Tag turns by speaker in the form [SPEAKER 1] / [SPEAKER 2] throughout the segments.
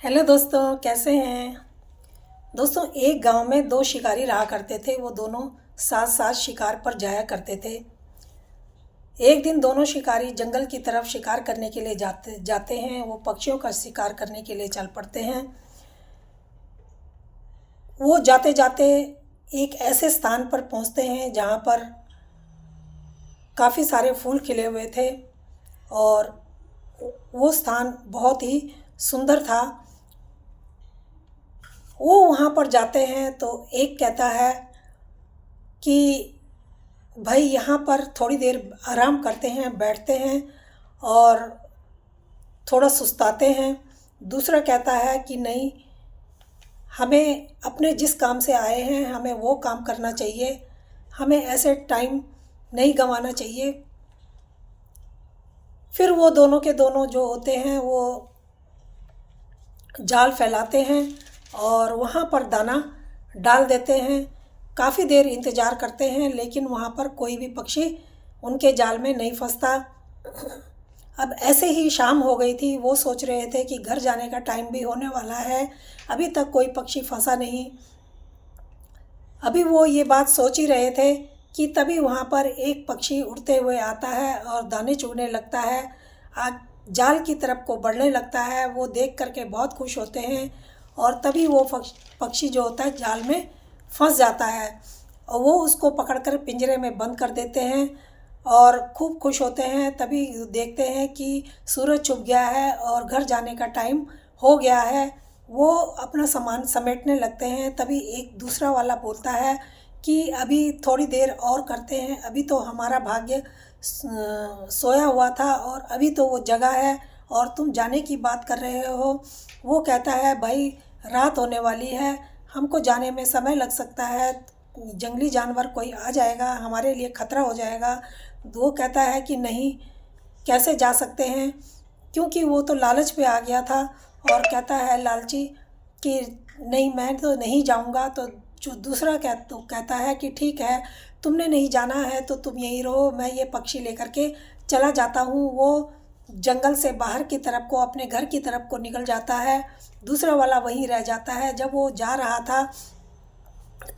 [SPEAKER 1] Hello दोस्तों, कैसे हैं। दोस्तों, एक गांव में दो शिकारी रहा करते थे। वो दोनों साथ साथ शिकार पर जाया करते थे। एक दिन दोनों शिकारी जंगल की तरफ शिकार करने के लिए जाते जाते हैं। वो पक्षियों का शिकार करने के लिए चल पड़ते हैं। वो जाते जाते एक ऐसे स्थान पर पहुंचते हैं जहां पर काफ़ी सारे फूल खिले हुए थे और वो स्थान बहुत ही सुंदर था। वो वहाँ पर जाते हैं तो एक कहता है कि भाई यहाँ पर थोड़ी देर आराम करते हैं, बैठते हैं और थोड़ा सुस्ताते हैं। दूसरा कहता है कि नहीं, हमें अपने जिस काम से आए हैं हमें वो काम करना चाहिए, हमें ऐसे टाइम नहीं गंवाना चाहिए। फिर वो दोनों के दोनों जो होते हैं वो जाल फैलाते हैं और वहाँ पर दाना डाल देते हैं। काफ़ी देर इंतज़ार करते हैं लेकिन वहाँ पर कोई भी पक्षी उनके जाल में नहीं फंसता। अब ऐसे ही शाम हो गई थी। वो सोच रहे थे कि घर जाने का टाइम भी होने वाला है, अभी तक कोई पक्षी फंसा नहीं। अभी वो ये बात सोच ही रहे थे कि तभी वहाँ पर एक पक्षी उड़ते हुए आता है और दाने चुगने लगता है। आग जाल की तरफ को बढ़ने लगता है। वो देख करके बहुत खुश होते हैं और तभी वो पक्षी जो होता है जाल में फंस जाता है और वो उसको पकड़कर पिंजरे में बंद कर देते हैं और खूब खुश होते हैं। तभी देखते हैं कि सूरज छुप गया है और घर जाने का टाइम हो गया है। वो अपना सामान समेटने लगते हैं। तभी एक दूसरा वाला बोलता है कि अभी थोड़ी देर और करते हैं, अभी तो हमारा भाग्य सोया हुआ था और अभी तो वो जगा है और तुम जाने की बात कर रहे हो। वो कहता है भाई, रात होने वाली है, हमको जाने में समय लग सकता है, जंगली जानवर कोई आ जाएगा, हमारे लिए खतरा हो जाएगा। वो कहता है कि नहीं, कैसे जा सकते हैं, क्योंकि वो तो लालच पे आ गया था और कहता है लालची कि नहीं, मैं तो नहीं जाऊंगा। तो जो दूसरा कहता है कि ठीक है, तुमने नहीं जाना है तो तुम यहीं रहो, मैं ये पक्षी लेकर के चला जाता हूँ। वो जंगल से बाहर की तरफ को, अपने घर की तरफ को निकल जाता है। दूसरा वाला वहीं रह जाता है। जब वो जा रहा था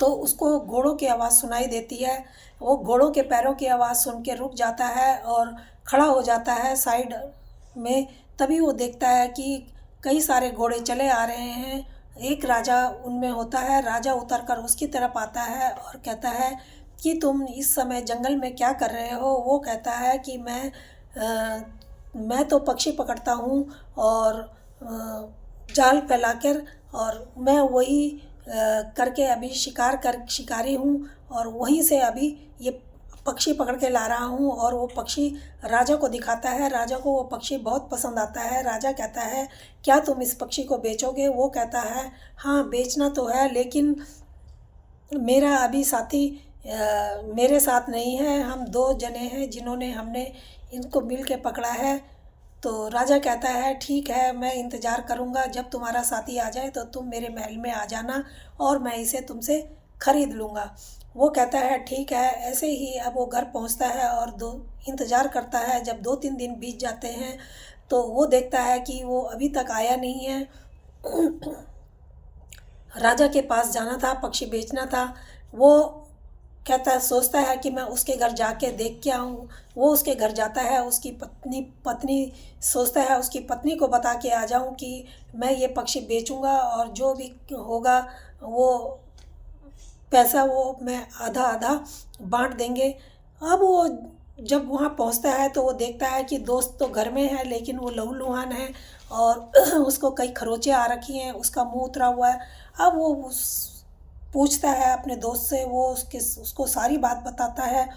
[SPEAKER 1] तो उसको घोड़ों की आवाज़ सुनाई देती है। वो घोड़ों के पैरों की आवाज़ सुन के रुक जाता है और खड़ा हो जाता है साइड में। तभी वो देखता है कि कई सारे घोड़े चले आ रहे हैं। एक राजा उनमें होता है। राजा उतर कर उसकी तरफ आता है और कहता है कि तुम इस समय जंगल में क्या कर रहे हो। वो कहता है कि मैं तो पक्षी पकड़ता हूँ और जाल फैलाकर, और मैं वही करके अभी शिकारी हूँ और वहीं से अभी ये पक्षी पकड़ के ला रहा हूँ। और वो पक्षी राजा को दिखाता है। राजा को वो पक्षी बहुत पसंद आता है। राजा कहता है क्या तुम इस पक्षी को बेचोगे। वो कहता है हाँ, बेचना तो है, लेकिन मेरा अभी साथी मेरे साथ नहीं है। हम दो जने हैं जिन्होंने हमने इनको मिल के पकड़ा है। तो राजा कहता है ठीक है, मैं इंतज़ार करूँगा, जब तुम्हारा साथी आ जाए तो तुम मेरे महल में आ जाना और मैं इसे तुमसे ख़रीद लूँगा। वो कहता है ठीक है। ऐसे ही अब वो घर पहुँचता है और दो इंतज़ार करता है। जब 2-3 दिन बीत जाते हैं तो वो देखता है कि वो अभी तक आया नहीं है। राजा के पास जाना था, पक्षी बेचना था। वो सोचता है कि मैं उसके घर जाके देख के आऊँ। वो उसके घर जाता है। उसकी पत्नी सोचता है उसकी पत्नी को बता के आ जाऊँ कि मैं ये पक्षी बेचूंगा और जो भी होगा वो पैसा वो मैं आधा आधा बांट देंगे। अब वो जब वहाँ पहुँचता है तो वो देखता है कि दोस्त तो घर में है लेकिन वो लहूलुहान है और उसको कई खरोंचे आ रखी हैं, उसका मुंह उतरा हुआ है। अब वो पूछता है अपने दोस्त से। वो उसको सारी बात बताता है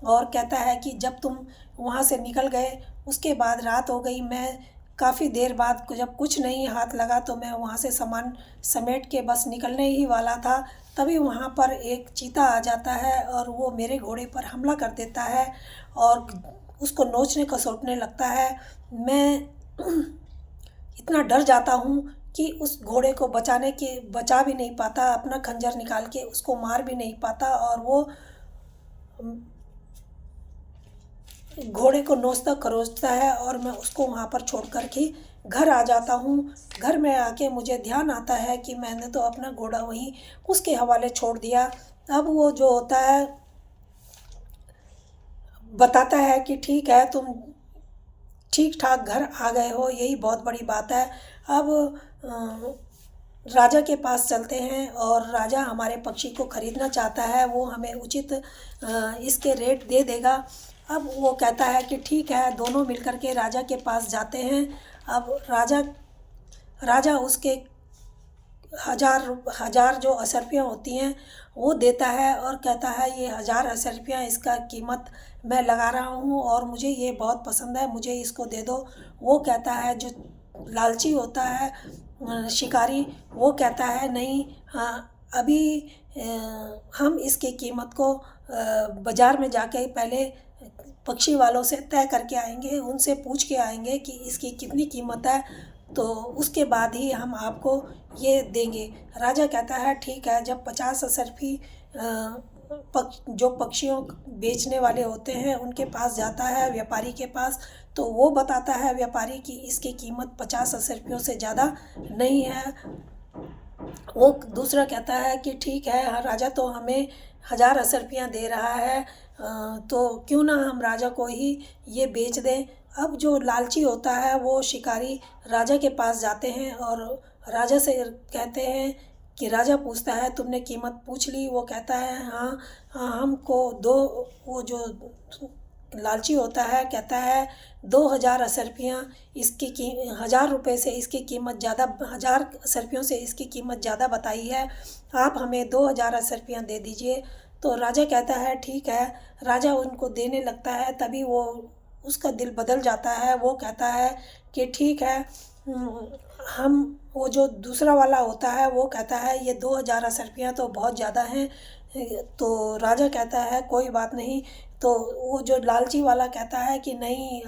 [SPEAKER 1] और कहता है कि जब तुम वहाँ से निकल गए उसके बाद रात हो गई। मैं काफ़ी देर बाद जब कुछ नहीं हाथ लगा तो मैं वहाँ से सामान समेट के बस निकलने ही वाला था। तभी वहाँ पर एक चीता आ जाता है और वो मेरे घोड़े पर हमला कर देता है और उसको नोचने खसोटने लगता है। मैं इतना डर जाता हूँ कि उस घोड़े को बचा भी नहीं पाता, अपना खंजर निकाल के उसको मार भी नहीं पाता और वो घोड़े को नोचता खरोचता है और मैं उसको वहाँ पर छोड़ कर के घर आ जाता हूँ। घर में आके मुझे ध्यान आता है कि मैंने तो अपना घोड़ा वहीं उसके हवाले छोड़ दिया। अब वो जो होता है बताता है कि ठीक है, तुम ठीक ठाक घर आ गए हो, यही बहुत बड़ी बात है। अब राजा के पास चलते हैं और राजा हमारे पक्षी को ख़रीदना चाहता है, वो हमें उचित इसके रेट दे देगा। अब वो कहता है कि ठीक है, दोनों मिलकर के राजा के पास जाते हैं। अब राजा उसके हज़ार जो असरफियाँ होती हैं वो देता है और कहता है ये 1000 असरफियाँ इसका कीमत मैं लगा रहा हूँ और मुझे ये बहुत पसंद है, मुझे इसको दे दो। वो कहता है, जो लालची होता है शिकारी, वो कहता है नहीं, हाँ अभी हम इसकी कीमत को बाज़ार में जाके पहले पक्षी वालों से तय करके आएंगे, उनसे पूछ के आएंगे कि इसकी कितनी कीमत है, तो उसके बाद ही हम आपको ये देंगे। राजा कहता है ठीक है। जब 50 असरफी जो पक्षियों बेचने वाले होते हैं उनके पास जाता है, व्यापारी के पास, तो वो बताता है व्यापारी कि इसकी कीमत 50 असरफियों से ज़्यादा नहीं है। वो दूसरा कहता है कि ठीक है, हाँ राजा तो हमें 1000 असरफियाँ दे रहा है, तो क्यों ना हम राजा को ही ये बेच दें। अब जो लालची होता है वो शिकारी राजा के पास जाते हैं और राजा से कहते हैं कि राजा पूछता है तुमने कीमत पूछ ली? वो कहता है हाँ, हाँ हमको दो। वो जो लालची होता है कहता है 2000 असरफियाँ इसकी 1000 रुपये से इसकी कीमत ज़्यादा, 1000 असरफियों से इसकी कीमत ज़्यादा बताई है, आप हमें 2000 असरफियाँ दे दीजिए। तो राजा कहता है ठीक है। राजा उनको देने लगता है, तभी वो उसका दिल बदल जाता है। वो कहता है कि ठीक है, हम वो जो दूसरा वाला होता है वो कहता है ये 2000 असरफियाँ तो बहुत ज़्यादा हैं। तो राजा कहता है कोई बात नहीं। तो वो जो लालची वाला कहता है कि नहीं,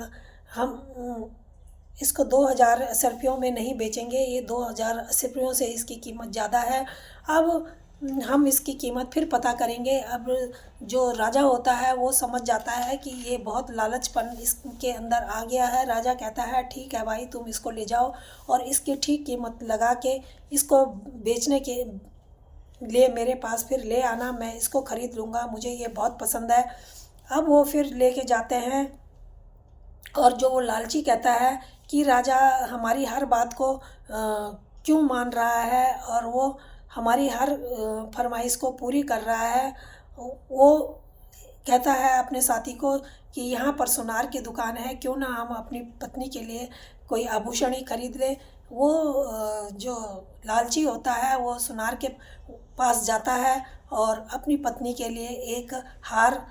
[SPEAKER 1] हम इसको 2000 असरफियों में नहीं बेचेंगे, ये 2000 असरफियों से इसकी कीमत ज़्यादा है। अब हम इसकी कीमत फिर पता करेंगे। अब जो राजा होता है वो समझ जाता है कि ये बहुत लालचपन इसके अंदर आ गया है। राजा कहता है ठीक है भाई, तुम इसको ले जाओ और इसकी ठीक कीमत लगा के इसको बेचने के लिए मेरे पास फिर ले आना, मैं इसको ख़रीद लूँगा, मुझे ये बहुत पसंद है। अब वो फिर लेके जाते हैं और जो वो लालची कहता है कि राजा हमारी हर बात को क्यों मान रहा है और वो हमारी हर फरमाइश को पूरी कर रहा है। वो कहता है अपने साथी को कि यहाँ पर सुनार की दुकान है, क्यों ना हम अपनी पत्नी के लिए कोई आभूषण ही खरीद लें। वो जो लालची होता है वो सुनार के पास जाता है और अपनी पत्नी के लिए एक हार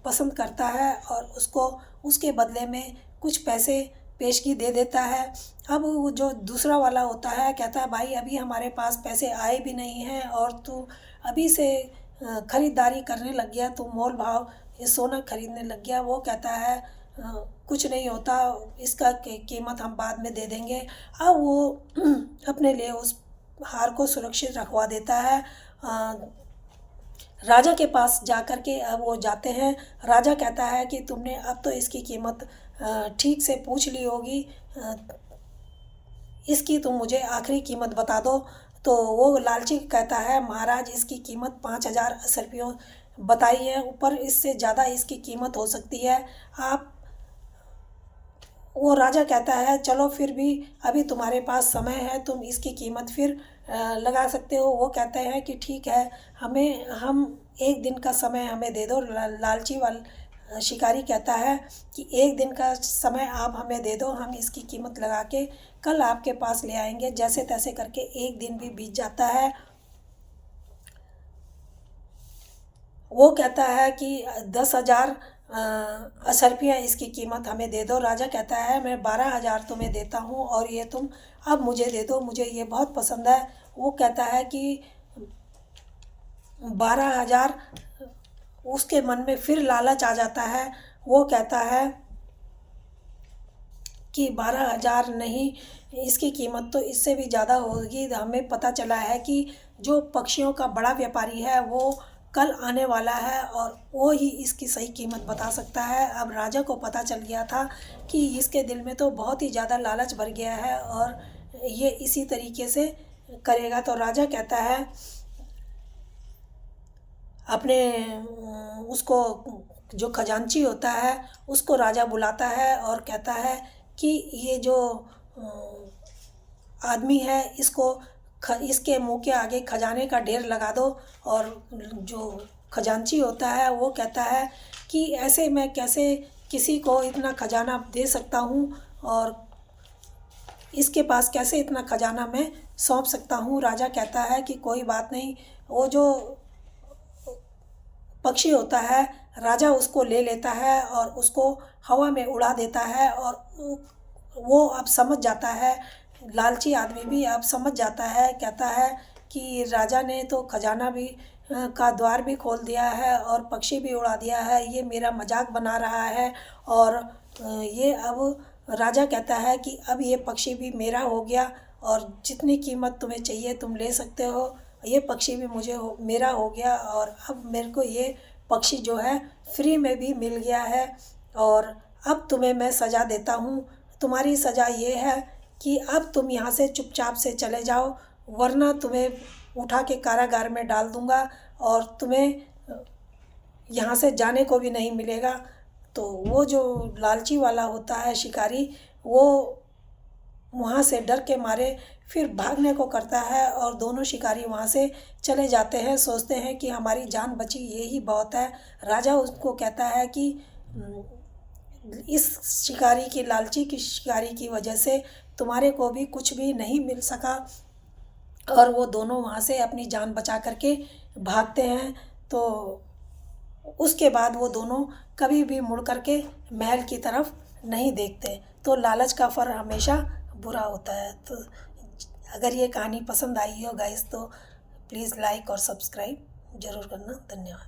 [SPEAKER 1] पसंद करता है और उसको उसके बदले में कुछ पैसे पेशगी दे देता है। अब वो जो दूसरा वाला होता है कहता है भाई अभी हमारे पास पैसे आए भी नहीं हैं और तू अभी से ख़रीदारी करने लग गया, तू मोल भाव ये सोना खरीदने लग गया। वो कहता है कुछ नहीं होता, इसका कीमत हम बाद में दे देंगे। अब वो अपने लिए उस हार को सुरक्षित रखवा देता है। राजा के पास जाकर के अब वो जाते हैं। राजा कहता है कि तुमने अब तो इसकी कीमत ठीक से पूछ ली होगी, इसकी तुम मुझे आखिरी कीमत बता दो। तो वो लालची कहता है महाराज इसकी कीमत 5000 असरफियों बताई है, ऊपर इससे ज़्यादा इसकी कीमत हो सकती है। आप वो राजा कहता है चलो फिर भी अभी तुम्हारे पास समय है, तुम इसकी कीमत फिर लगा सकते हो। वो कहते हैं कि ठीक है, हम एक दिन का समय हमें दे दो। लालची वाला शिकारी कहता है कि एक दिन का समय आप हमें दे दो, हम इसकी कीमत लगा के कल आपके पास ले आएंगे। जैसे तैसे करके एक दिन भी बीत जाता है। वो कहता है कि 10,000 असरफियाँ इसकी कीमत हमें दे दो। राजा कहता है मैं 12,000 तुम्हें देता हूँ और ये तुम अब मुझे दे दो, मुझे ये बहुत पसंद है। वो कहता है कि 12,000, उसके मन में फिर लालच आ जाता है। वो कहता है कि 12,000 नहीं, इसकी कीमत तो इससे भी ज़्यादा होगी। हमें पता चला है कि जो पक्षियों का बड़ा व्यापारी है वो कल आने वाला है और वो ही इसकी सही कीमत बता सकता है। अब राजा को पता चल गया था कि इसके दिल में तो बहुत ही ज़्यादा लालच भर गया है और ये इसी तरीके से करेगा। तो राजा कहता है अपने उसको, जो खजांची होता है उसको राजा बुलाता है और कहता है कि ये जो आदमी है इसके मुंह के आगे खजाने का ढेर लगा दो। और जो खजांची होता है वो कहता है कि ऐसे मैं कैसे किसी को इतना खजाना दे सकता हूँ और इसके पास कैसे इतना खजाना मैं सौंप सकता हूँ। राजा कहता है कि कोई बात नहीं। वो जो पक्षी होता है राजा उसको ले लेता है और उसको हवा में उड़ा देता है और वो अब समझ जाता है, लालची आदमी भी अब समझ जाता है। कहता है कि राजा ने तो खजाना भी का द्वार भी खोल दिया है और पक्षी भी उड़ा दिया है, ये मेरा मजाक बना रहा है। और ये अब राजा कहता है कि अब ये पक्षी भी मेरा हो गया और जितनी कीमत तुम्हें चाहिए तुम ले सकते हो, ये पक्षी भी मेरा हो गया और अब मेरे को ये पक्षी जो है फ्री में भी मिल गया है। और अब तुम्हें मैं सज़ा देता हूँ। तुम्हारी सज़ा ये है कि अब तुम यहाँ से चुपचाप से चले जाओ, वरना तुम्हें उठा के कारागार में डाल दूँगा और तुम्हें यहाँ से जाने को भी नहीं मिलेगा। तो वो जो लालची वाला होता है शिकारी, वो वहाँ से डर के मारे फिर भागने को करता है और दोनों शिकारी वहाँ से चले जाते हैं। सोचते हैं कि हमारी जान बची, ये ही बहुत है। राजा उसको कहता है कि इस शिकारी की, लालची की शिकारी की वजह से तुम्हारे को भी कुछ भी नहीं मिल सका। और वो दोनों वहाँ से अपनी जान बचा करके भागते हैं। तो उसके बाद वो दोनों कभी भी मुड़ करके महल की तरफ नहीं देखते। तो लालच का फल हमेशा बुरा होता है। तो अगर ये कहानी पसंद आई हो गाइस तो प्लीज़ लाइक और सब्सक्राइब ज़रूर करना। धन्यवाद।